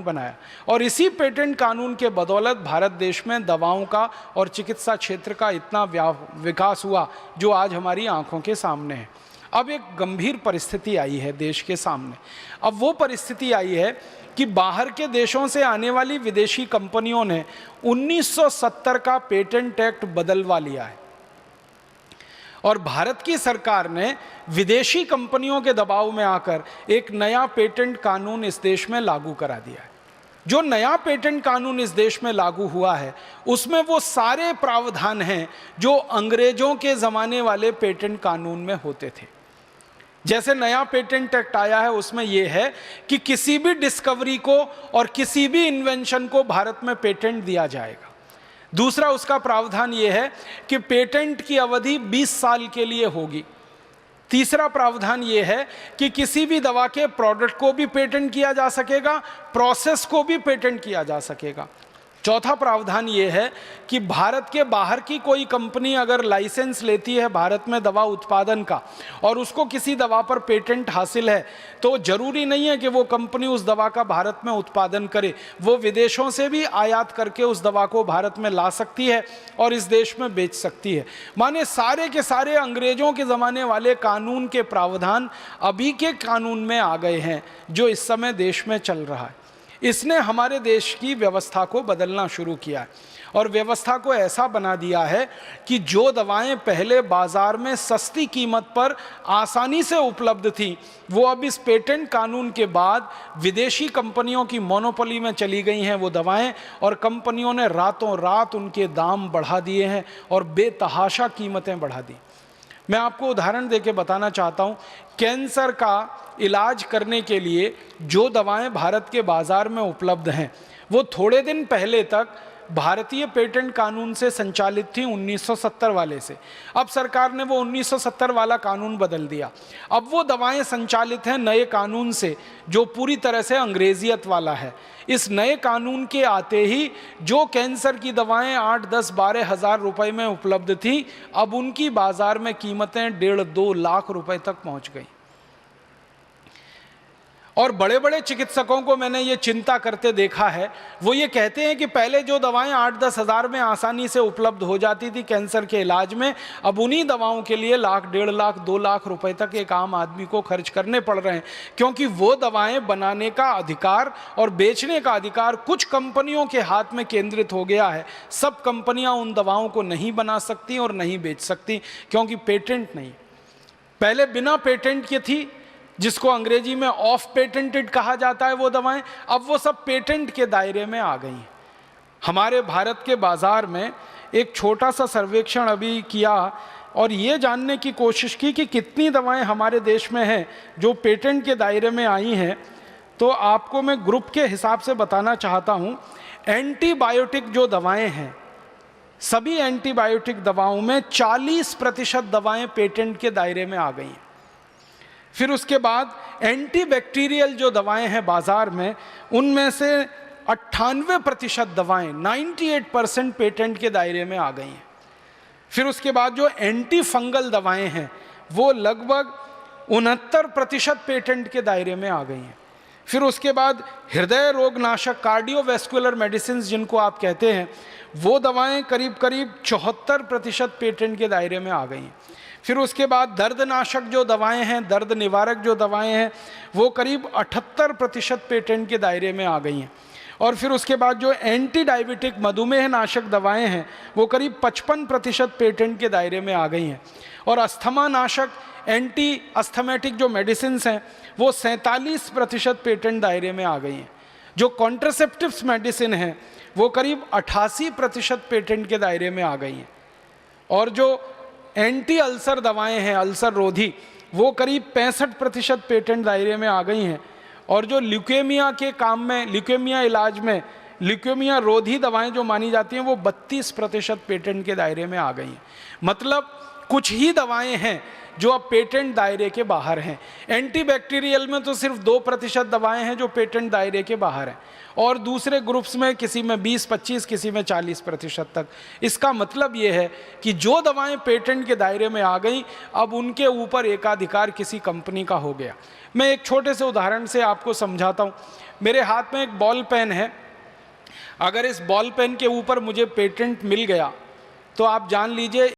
बनाया और इसी पेटेंट कानून के बदौलत भारत देश में दवाओं का और चिकित्सा क्षेत्र का इतना विकास हुआ जो आज हमारी आंखों के सामने है। अब एक गंभीर परिस्थिति आई है देश के सामने। अब वो परिस्थिति आई है कि बाहर के देशों से आने वाली विदेशी कंपनियों ने 1970 का पेटेंट एक्ट बदलवा लिया है और भारत की सरकार ने विदेशी कंपनियों के दबाव में आकर एक नया पेटेंट कानून इस देश में लागू करा दिया है। जो नया पेटेंट कानून इस देश में लागू हुआ है उसमें वो सारे प्रावधान हैं जो अंग्रेजों के ज़माने वाले पेटेंट कानून में होते थे। जैसे नया पेटेंट एक्ट आया है उसमें यह है कि किसी भी डिस्कवरी को और किसी भी इन्वेंशन को भारत में पेटेंट दिया जाएगा। दूसरा उसका प्रावधान यह है कि पेटेंट की अवधि 20 साल के लिए होगी। तीसरा प्रावधान यह है कि किसी भी दवा के प्रोडक्ट को भी पेटेंट किया जा सकेगा, प्रोसेस को भी पेटेंट किया जा सकेगा। चौथा प्रावधान ये है कि भारत के बाहर की कोई कंपनी अगर लाइसेंस लेती है भारत में दवा उत्पादन का और उसको किसी दवा पर पेटेंट हासिल है तो जरूरी नहीं है कि वो कंपनी उस दवा का भारत में उत्पादन करे, वो विदेशों से भी आयात करके उस दवा को भारत में ला सकती है और इस देश में बेच सकती है। माने सारे के सारे अंग्रेजों के ज़माने वाले कानून के प्रावधान अभी के कानून में आ गए हैं जो इस समय देश में चल रहा है। इसने हमारे देश की व्यवस्था को बदलना शुरू किया है और व्यवस्था को ऐसा बना दिया है कि जो दवाएं पहले बाजार में सस्ती कीमत पर आसानी से उपलब्ध थी वो अब इस पेटेंट कानून के बाद विदेशी कंपनियों की मोनोपोली में चली गई हैं वो दवाएं, और कंपनियों ने रातों रात उनके दाम बढ़ा दिए हैं और बेतहाशा कीमतें बढ़ा दी। मैं आपको उदाहरण देके बताना चाहता हूँ, कैंसर का इलाज करने के लिए जो दवाएं भारत के बाज़ार में उपलब्ध हैं वो थोड़े दिन पहले तक भारतीय पेटेंट कानून से संचालित थी 1970 वाले से। अब सरकार ने वो 1970 वाला कानून बदल दिया। अब वो दवाएं संचालित हैं नए कानून से जो पूरी तरह से अंग्रेजियत वाला है। इस नए कानून के आते ही जो कैंसर की दवाएं 8, 10, 12 हज़ार रुपए में उपलब्ध थी अब उनकी बाजार में कीमतें 1.5-2 लाख रुपए तक पहुंच गई। और बड़े बड़े चिकित्सकों को मैंने ये चिंता करते देखा है, वो ये कहते हैं कि पहले जो दवाएं 8-10 हज़ार में आसानी से उपलब्ध हो जाती थी कैंसर के इलाज में, अब उन्हीं दवाओं के लिए लाख, 1.5 लाख, 2 लाख रुपए तक एक आम आदमी को खर्च करने पड़ रहे हैं, क्योंकि वो दवाएं बनाने का अधिकार और बेचने का अधिकार कुछ कंपनियों के हाथ में केंद्रित हो गया है। सब कंपनियां उन दवाओं को नहीं बना सकती और नहीं बेच सकती क्योंकि पेटेंट नहीं। पहले बिना पेटेंट के थी जिसको अंग्रेजी में ऑफ पेटेंटेड कहा जाता है वो दवाएं, अब वो सब पेटेंट के दायरे में आ गई हैं। हमारे भारत के बाज़ार में एक छोटा सा सर्वेक्षण अभी किया और ये जानने की कोशिश की कि कितनी दवाएं हमारे देश में हैं जो पेटेंट के दायरे में आई हैं। तो आपको मैं ग्रुप के हिसाब से बताना चाहता हूँ, एंटीबायोटिक जो दवाएँ हैं सभी एंटीबायोटिक दवाओं में 40% दवाएँ पेटेंट के दायरे में आ गई हैं। फिर उसके बाद एंटीबैक्टीरियल जो दवाएं हैं बाजार में उनमें से 98% दवाएं 98% पेटेंट के दायरे में आ गई हैं। फिर उसके बाद जो एंटी फंगल दवाएं हैं वो लगभग 69% पेटेंट के दायरे में आ गई हैं। फिर उसके बाद हृदय रोग नाशक कार्डियोवैस्कुलर मेडिसिन जिनको आप कहते हैं वो दवाएं करीब करीब 74% पेटेंट के दायरे में आ गई हैं। फिर उसके बाद दर्दनाशक जो दवाएं हैं, दर्द निवारक जो दवाएं हैं वो करीब 78% पेटेंट के दायरे में आ गई हैं। और फिर उसके बाद जो एंटी डायबिटिक मधुमेह नाशक दवाएं हैं वो करीब 55% पेटेंट के दायरे में आ गई हैं। और अस्थमा नाशक एंटी अस्थमेटिक जो मेडिसिन हैं वो 47% पेटेंट दायरे में आ गई हैं। जो कॉन्ट्रासेप्टिव्स मेडिसिन हैं वो करीब 88% पेटेंट के दायरे में आ गई हैं। और जो एंटी अल्सर दवाएं हैं अल्सर रोधी वो करीब 65% पेटेंट दायरे में आ गई हैं। और जो ल्यूकेमिया के काम में, ल्यूकेमिया इलाज में ल्यूकेमिया रोधी दवाएं जो मानी जाती हैं वो 32% पेटेंट के दायरे में आ गई हैं। मतलब कुछ ही दवाएं हैं जो अब पेटेंट दायरे के बाहर हैं। एंटीबैक्टीरियल में तो सिर्फ 2% दवाएं हैं जो पेटेंट दायरे के बाहर हैं और दूसरे ग्रुप्स में किसी में 20-25, किसी में 40% तक। इसका मतलब ये है कि जो दवाएं पेटेंट के दायरे में आ गई अब उनके ऊपर एकाधिकार किसी कंपनी का हो गया। मैं एक छोटे से उदाहरण से आपको समझाता हूँ। मेरे हाथ में एक बॉल पेन है, अगर इस बॉल पेन के ऊपर मुझे पेटेंट मिल गया तो आप जान लीजिए